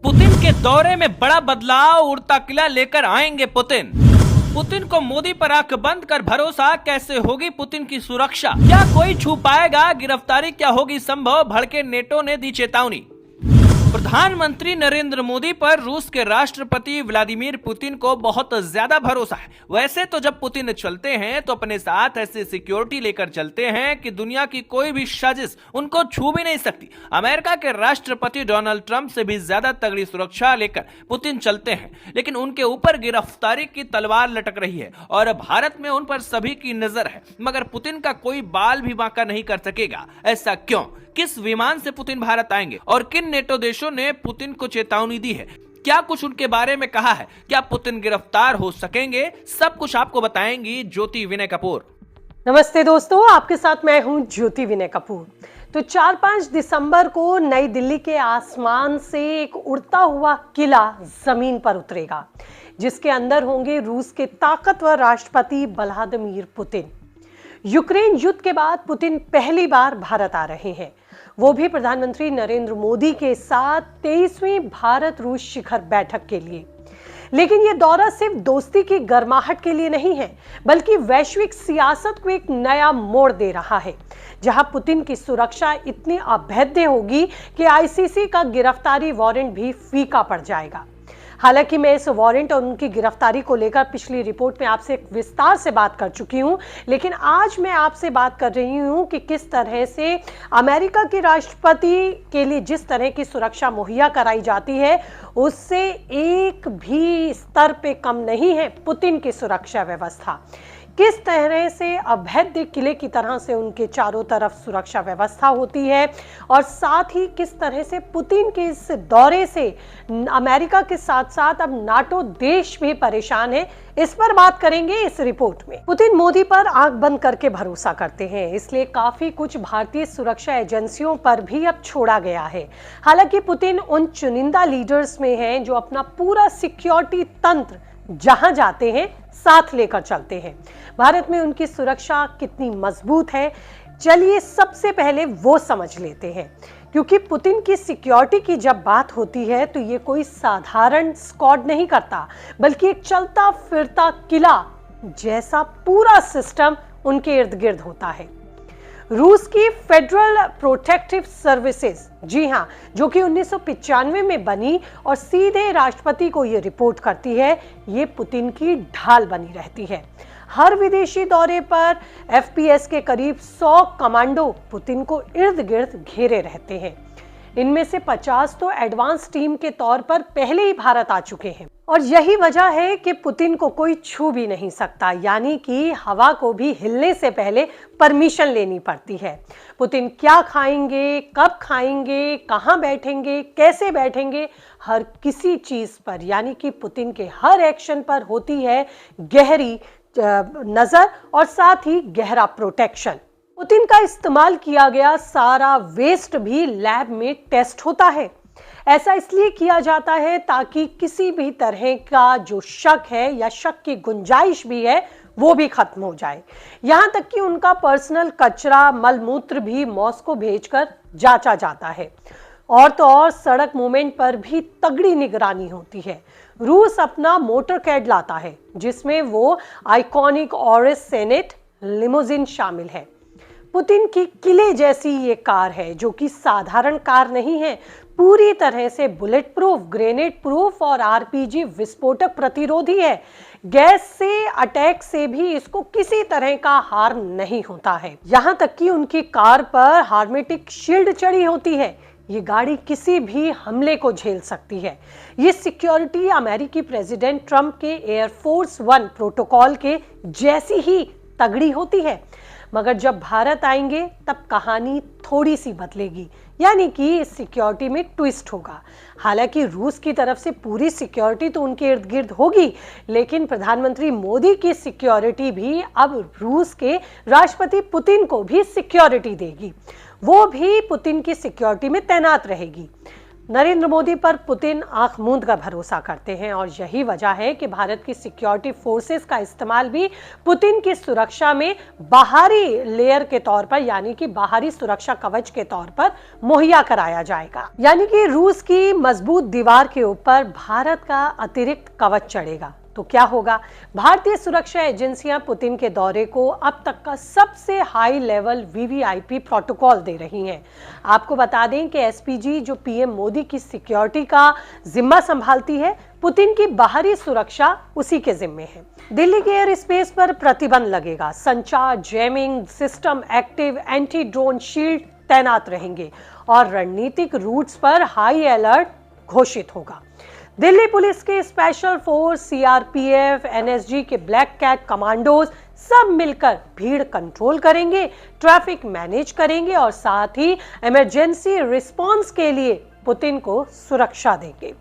Putin के दौरे में बड़ा बदलाव, उड़ता किला लेकर आएंगे पुतिन। पुतिन को मोदी पर आंख बंद कर भरोसा, कैसे होगी पुतिन की सुरक्षा? क्या कोई छू पाएगा? गिरफ्तारी क्या होगी संभव? भड़के नेटो ने दी चेतावनी। प्रधानमंत्री नरेंद्र मोदी पर रूस के राष्ट्रपति व्लादिमीर पुतिन को बहुत ज्यादा भरोसा है। वैसे तो जब पुतिन चलते हैं तो अपने साथ ऐसी सिक्योरिटी लेकर चलते हैं कि दुनिया की कोई भी साजिश उनको छू भी नहीं सकती। अमेरिका के राष्ट्रपति डोनाल्ड ट्रंप से भी ज्यादा तगड़ी सुरक्षा लेकर पुतिन चलते हैं, लेकिन उनके ऊपर गिरफ्तारी की तलवार लटक रही है और भारत में उन पर सभी की नजर है। मगर पुतिन का कोई बाल भी बांका नहीं कर सकेगा। ऐसा क्यों? किस विमान से पुतिन भारत आएंगे और किन नेटो देशों ने पुतिन को चेतावनी दी है? क्या कुछ उनके बारे में कहा है? क्या पुतिन गिरफ्तार हो सकेंगे? सब कुछ आपको बताएंगी ज्योति विनय कपूर। नमस्ते दोस्तों, आपके साथ मैं हूं ज्योति विनय कपूर। तो 4-5 दिसंबर को नई दिल्ली के आसमान से एक उड़ता हुआ किला जमीन पर उतरेगा, जिसके अंदर होंगे रूस के ताकतवर राष्ट्रपति व्लादिमीर पुतिन। यूक्रेन युद्ध के बाद पुतिन पहली बार भारत आ रहे हैं, वो भी प्रधानमंत्री नरेंद्र मोदी के साथ 23वीं भारत रूस शिखर बैठक के लिए। लेकिन ये दौरा सिर्फ दोस्ती की गर्माहट के लिए नहीं है, बल्कि वैश्विक सियासत को एक नया मोड़ दे रहा है, जहां पुतिन की सुरक्षा इतनी अभेद्य होगी कि आईसीसी का गिरफ्तारी वारंट भी फीका पड़ जाएगा। हालांकि मैं इस वारंट और उनकी गिरफ्तारी को लेकर पिछली रिपोर्ट में आपसे विस्तार से बात कर चुकी हूं, लेकिन आज मैं आपसे बात कर रही हूं कि किस तरह से अमेरिका के राष्ट्रपति के लिए जिस तरह की सुरक्षा मुहैया कराई जाती है, उससे एक भी स्तर पे कम नहीं है पुतिन की सुरक्षा व्यवस्था। किस तरह से अभेद्य किले की तरह से उनके चारों तरफ सुरक्षा व्यवस्था होती है, और साथ ही किस तरह से पुतिन के इस दौरे से अमेरिका के साथ साथ अब नाटो देश भी परेशान है, इस पर बात करेंगे इस रिपोर्ट में। पुतिन मोदी पर आंख बंद करके भरोसा करते हैं, इसलिए काफी कुछ भारतीय सुरक्षा एजेंसियों पर भी अब छोड़ा गया है। हालांकि पुतिन उन चुनिंदा लीडर्स में हैं जो अपना पूरा सिक्योरिटी तंत्र जहां जाते हैं साथ लेकर चलते हैं। भारत में उनकी सुरक्षा कितनी मजबूत है, चलिए सबसे पहले वो समझ लेते हैं। क्योंकि पुतिन की सिक्योरिटी की जब बात होती है तो ये कोई साधारण स्क्वाड नहीं करता, बल्कि एक चलता फिरता किला जैसा पूरा सिस्टम उनके इर्द गिर्द होता है। रूस की फेडरल प्रोटेक्टिव सर्विसेज, जी हाँ, जो कि 1995 में बनी और सीधे राष्ट्रपति को ये रिपोर्ट करती है, ये पुतिन की ढाल बनी रहती है। हर विदेशी दौरे पर एफपीएस के करीब 100 कमांडो पुतिन को इर्द गिर्द घेरे रहते हैं। इनमें से 50 तो एडवांस टीम के तौर पर पहले ही भारत आ चुके हैं, और यही वजह है कि पुतिन को कोई छू भी नहीं सकता, यानी कि हवा को भी हिलने से पहले परमिशन लेनी पड़ती है। पुतिन क्या खाएंगे, कब खाएंगे, कहां बैठेंगे, कैसे बैठेंगे, हर किसी चीज पर, यानी कि पुतिन के हर एक्शन पर होती है गहरी नजर और साथ ही गहरा प्रोटेक्शन। पुतिन का इस्तेमाल किया गया सारा वेस्ट भी लैब में टेस्ट होता है। ऐसा इसलिए किया जाता है ताकि किसी भी तरह का जो शक है या शक की गुंजाइश भी है वो भी खत्म हो जाए। यहां तक कि उनका पर्सनल कचरा, मलमूत्र भी मॉस्को भेजकर जांचा जाता है। और तो और सड़क मूवमेंट पर भी तगड़ी निगरानी होती है। रूस अपना मोटरकैड लाता है, जिसमें वो आइकॉनिक ऑरस सेनेट लिमोजिन शामिल है। पुतिन की किले जैसी ये कार है, जो कि साधारण कार नहीं है, पूरी तरह से बुलेट प्रूफ, ग्रेनेड प्रूफ और आरपीजी विस्फोटक प्रतिरोधी है। गैस से, अटैक से भी इसको किसी तरह का हार्म नहीं होता है। यहाँ तक कि उनकी कार पर हार्मेटिक शील्ड चढ़ी होती है। ये गाड़ी किसी भी हमले को झेल सकती है। ये सिक्योरिटी अमेरिकी प्रेसिडेंट ट्रंप के एयरफोर्स 1 प्रोटोकॉल के जैसी ही तगड़ी होती है। मगर जब भारत आएंगे तब कहानी थोड़ी सी बदलेगी, यानी कि इस सिक्योरिटी में ट्विस्ट होगा। हालांकि रूस की तरफ से पूरी सिक्योरिटी तो उनके इर्द गिर्द होगी, लेकिन प्रधानमंत्री मोदी की सिक्योरिटी भी अब रूस के राष्ट्रपति पुतिन को भी सिक्योरिटी देगी। वो भी पुतिन की सिक्योरिटी में तैनात रहेगी। नरेंद्र मोदी पर पुतिन आंख मूंद कर भरोसा करते हैं और यही वजह है कि भारत की सिक्योरिटी फोर्सेस का इस्तेमाल भी पुतिन की सुरक्षा में बाहरी लेयर के तौर पर, यानी कि बाहरी सुरक्षा कवच के तौर पर मुहैया कराया जाएगा। यानी कि रूस की मजबूत दीवार के ऊपर भारत का अतिरिक्त कवच चढ़ेगा। तो क्या होगा? भारतीय सुरक्षा एजेंसियां पुतिन के दौरे को अब तक का सबसे हाई लेवल वीवीआईपी प्रोटोकॉल दे रही हैं। आपको बता दें कि एसपीजी जो पीएम मोदी की सिक्योरिटी का जिम्मा संभालती है, पुतिन की बाहरी सुरक्षा उसी के जिम्मे है। दिल्ली के एयर स्पेस पर प्रतिबंध लगेगा। संचार, jamming system active, anti drone shield तैनात रहेंगे और रणनीतिक रूट्स पर हाई अलर्ट घोषित होगा। दिल्ली पुलिस के स्पेशल फोर्स, सीआरपीएफ, एनएसजी के ब्लैक कैट कमांडोज सब मिलकर भीड़ कंट्रोल करेंगे, ट्रैफिक मैनेज करेंगे और साथ ही इमरजेंसी रिस्पांस के लिए पुतिन को सुरक्षा देंगे।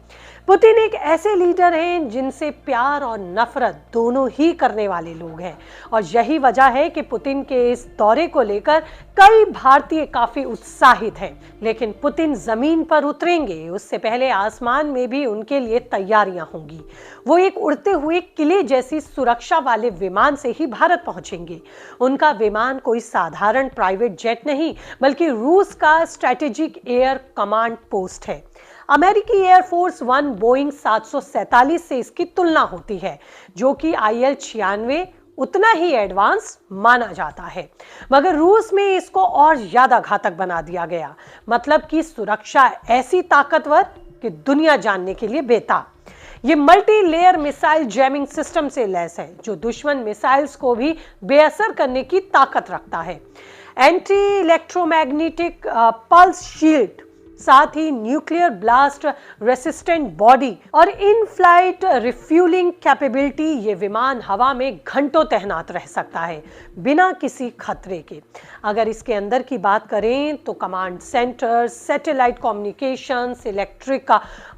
पुतिन एक ऐसे लीडर हैं जिनसे प्यार और नफरत दोनों ही करने वाले लोग हैं और यही वजह है कि पुतिन के इस दौरे को लेकर कई भारतीय काफी उत्साहित हैं। लेकिन पुतिन जमीन पर उतरेंगे उससे पहले आसमान में भी उनके लिए तैयारियां होंगी। वो एक उड़ते हुए किले जैसी सुरक्षा वाले विमान से ही भारत पहुंचेंगे। उनका विमान कोई साधारण प्राइवेट जेट नहीं, बल्कि रूस का स्ट्रेटेजिक एयर कमांड पोस्ट है। अमेरिकी एयरफोर्स 1 बोइंग 747 से इसकी तुलना होती है, जो कि IL-96 उतना ही एडवांस माना जाता है, मगर रूस में इसको और ज्यादा घातक बना दिया गया। मतलब कि सुरक्षा ऐसी ताकतवर कि दुनिया जानने के लिए बेताब। ये multi layer missile jamming system से लैस है, जो दुश्मन मिसाइल्स को भी बेअसर करने की ताकत रखता है। एंटी इलेक्ट्रोमैग्नेटिक पल्स शील्ड, साथ ही न्यूक्लियर ब्लास्ट रेसिस्टेंट बॉडी और इन फ्लाइट रिफ्यूलिंग कैपेबिलिटी। ये विमान हवा में घंटों तैनात रह सकता है बिना किसी खतरे के। अगर इसके अंदर की बात करें तो command centre, satellite communications, electric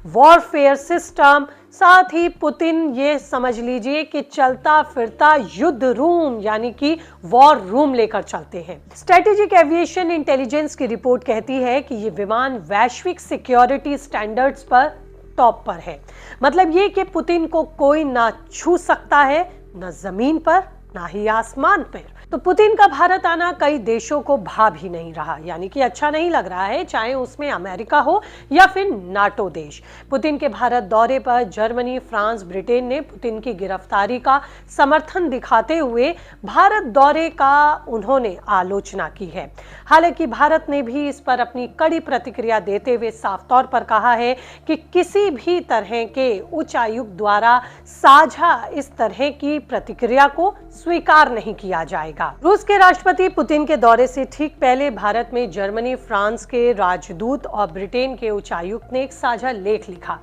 warfare system, साथ ही पुतिन ये समझ लीजिए कि चलता फिरता युद्ध रूम यानी कि वॉर रूम लेकर चलते हैं। स्ट्रेटेजिक एविएशन इंटेलिजेंस की रिपोर्ट कहती है कि ये विमान वैश्विक सिक्योरिटी स्टैंडर्ड्स पर टॉप पर है। मतलब ये कि पुतिन को कोई ना छू सकता है, ना जमीन पर ना ही आसमान पर। तो पुतिन का भारत आना कई देशों को भा भी नहीं रहा, यानी कि अच्छा नहीं लग रहा है, चाहे उसमें अमेरिका हो या फिर नाटो देश। पुतिन के भारत दौरे पर जर्मनी, फ्रांस, ब्रिटेन ने पुतिन की गिरफ्तारी का समर्थन दिखाते हुए भारत दौरे का उन्होंने आलोचना की है। हालांकि भारत ने भी इस पर अपनी कड़ी प्रतिक्रिया देते हुए साफ तौर पर कहा है कि किसी भी तरह के उच्चायुक्त द्वारा साझा इस तरह की प्रतिक्रिया को स्वीकार नहीं किया जाएगा। रूस के राष्ट्रपति पुतिन के दौरे से ठीक पहले भारत में जर्मनी, फ्रांस के राजदूत और ब्रिटेन के उच्चायुक्त ने एक साझा लेख लिखा।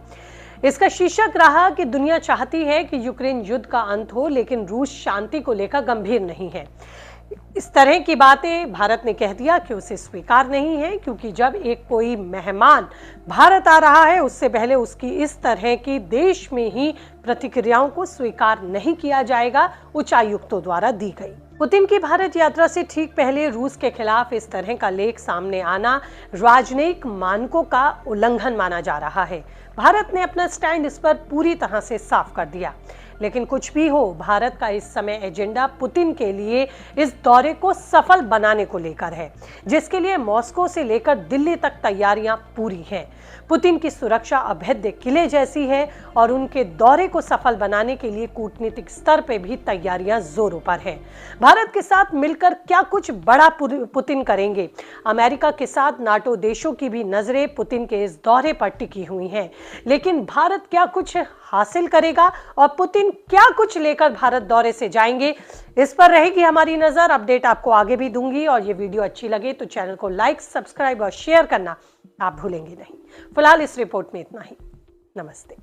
इसका शीर्षक रहा कि दुनिया चाहती है कि यूक्रेन युद्ध का अंत हो, लेकिन रूस शांति को लेकर गंभीर नहीं है। इस तरह की बातें भारत ने कह दिया कि उसे स्वीकार नहीं है, क्योंकि जब एक कोई मेहमान भारत आ रहा है उससे पहले उसकी इस तरह की देश में ही प्रतिक्रियाओं को स्वीकार नहीं किया जाएगा, उच्चायुक्तों द्वारा दी गई। पुतिन की भारत यात्रा से ठीक पहले रूस के खिलाफ इस तरह का लेख सामने आना राजनयिक मानकों का उल्लंघन माना जा रहा है। भारत ने अपना स्टैंड इस पर पूरी तरह से साफ कर दिया। लेकिन कुछ भी हो, भारत का इस समय एजेंडा पुतिन के लिए इस दौरे को सफल बनाने को लेकर है, जिसके लिए मॉस्को से लेकर दिल्ली तक तैयारियां पूरी हैं। पुतिन की सुरक्षा अभेद्य किले जैसी है और उनके दौरे को सफल बनाने के लिए कूटनीतिक स्तर पर भी तैयारियां जोरों पर हैं। भारत के साथ मिलकर क्या कुछ बड़ा पुतिन करेंगे? अमेरिका के साथ नाटो देशों की भी नजरें पुतिन के इस दौरे पर टिकी हुई हैं। लेकिन भारत क्या कुछ हासिल करेगा और पुतिन क्या कुछ लेकर भारत दौरे से जाएंगे, इस पर रहेगी हमारी नजर। अपडेट आपको आगे भी दूंगी और ये वीडियो अच्छी लगे तो चैनल को लाइक, सब्सक्राइब और शेयर करना आप भूलेंगे नहीं। फिलहाल इस रिपोर्ट में इतना ही। नमस्ते।